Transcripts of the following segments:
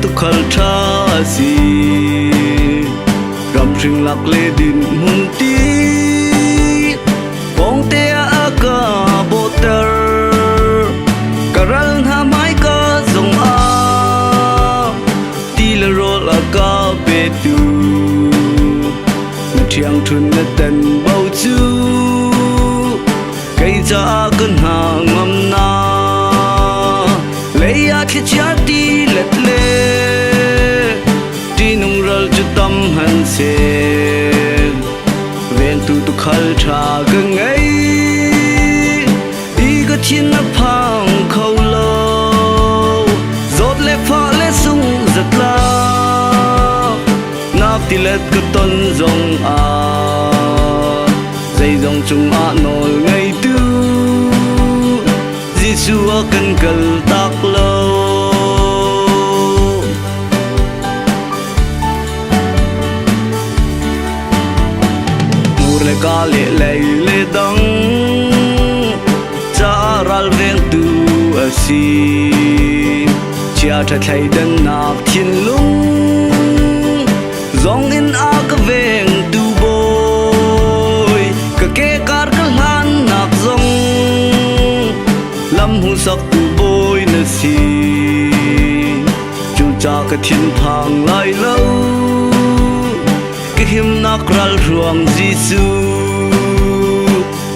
tu khal tha si ram ring lak le din mun ti bong te a ka boter karal ha mai ka zong a ti le ro la ka be tu thiang thun na ten bao chu cây cha cơn hàng ngâm na lấy a khi chia đi lệ lệ đi nung rơi cho tâm hận se ven tu tu khal tha gần ấy đi cái thiên na phang khâu lâu rót lệ pha lệ sung giật la nắp ti lệ cái tôn rong a dây dòng chung a nồi ngày tư Giêsu akan kaltak lâu murle ka le lei le dang cha ral veng tu asi chia tha thai dan nak thiên lung zong in a ka veng tu boy ka ke kar ka han nak zong lam hu sak tu boy na si chu cha ka thiên phang lai lâu cái him nak ral ruang Giêsu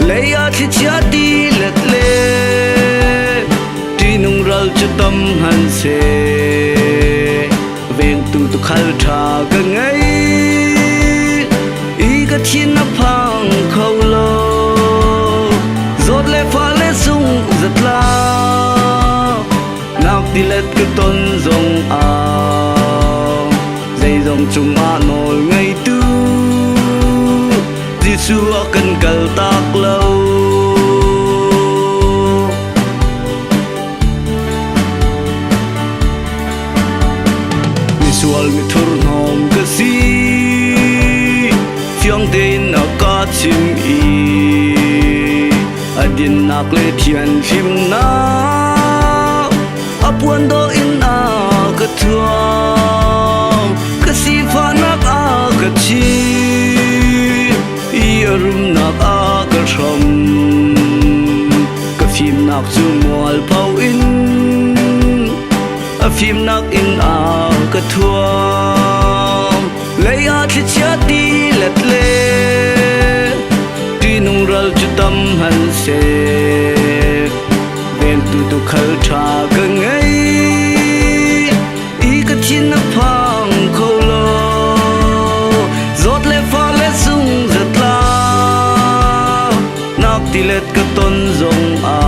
lấy a thi chia đi lệ lệ đi nung ral cho tâm han se veng tu tu khal tha ka ngai i ka thiên na phang khâu lo rót lệ pha lệ sung giật la nắp đi lệ cái tôn rong a dây dòng chung a nồi ngày tư Giêsu akan kaltak lâu Visual mi thur nom ka si fiang tên a ka chim i adin nak le thian phim na apuan do in a ka thuang ka si fa nak a ka chi i rum nak a ka thom ka phim nak chu mual phau in a phim nak in a ka thuang lấy a thi chia đi lệ lệ đi nung ral chu tâm han se ven tu tu khal tha ka ngai i ka thiên na phang khâu lo rót lệ pha lệ sung giật la nak ti lệ ka tôn rong a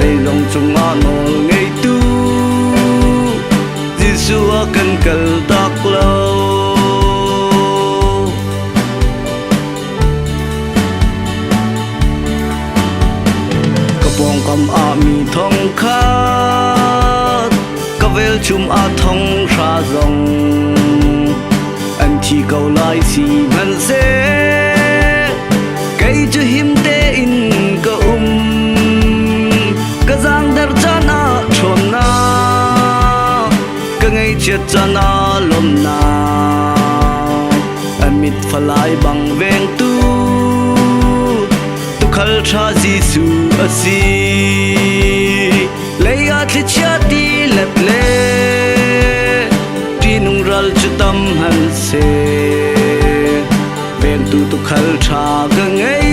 dây dòng chung a nol ngày tu Giêsu akan kaltak lâu bong kam a mi thong khat ka vel chum a thong ra zong an thi kau lai si man se kai chu him te in ka ka zang dar chana thon na ka ngai chet chana lom na amit falai bang veng tu khal tha Giêsu asi lấy a thi chia đi lệ lệ đi nung ral chu tâm han se ven tu tu khal tha ka ngai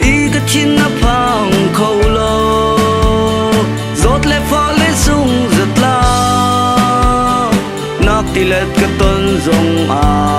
i ka thiên na phang khâu lo rót lệ pha lệ sung giật la nak ti lệ ka tôn rong a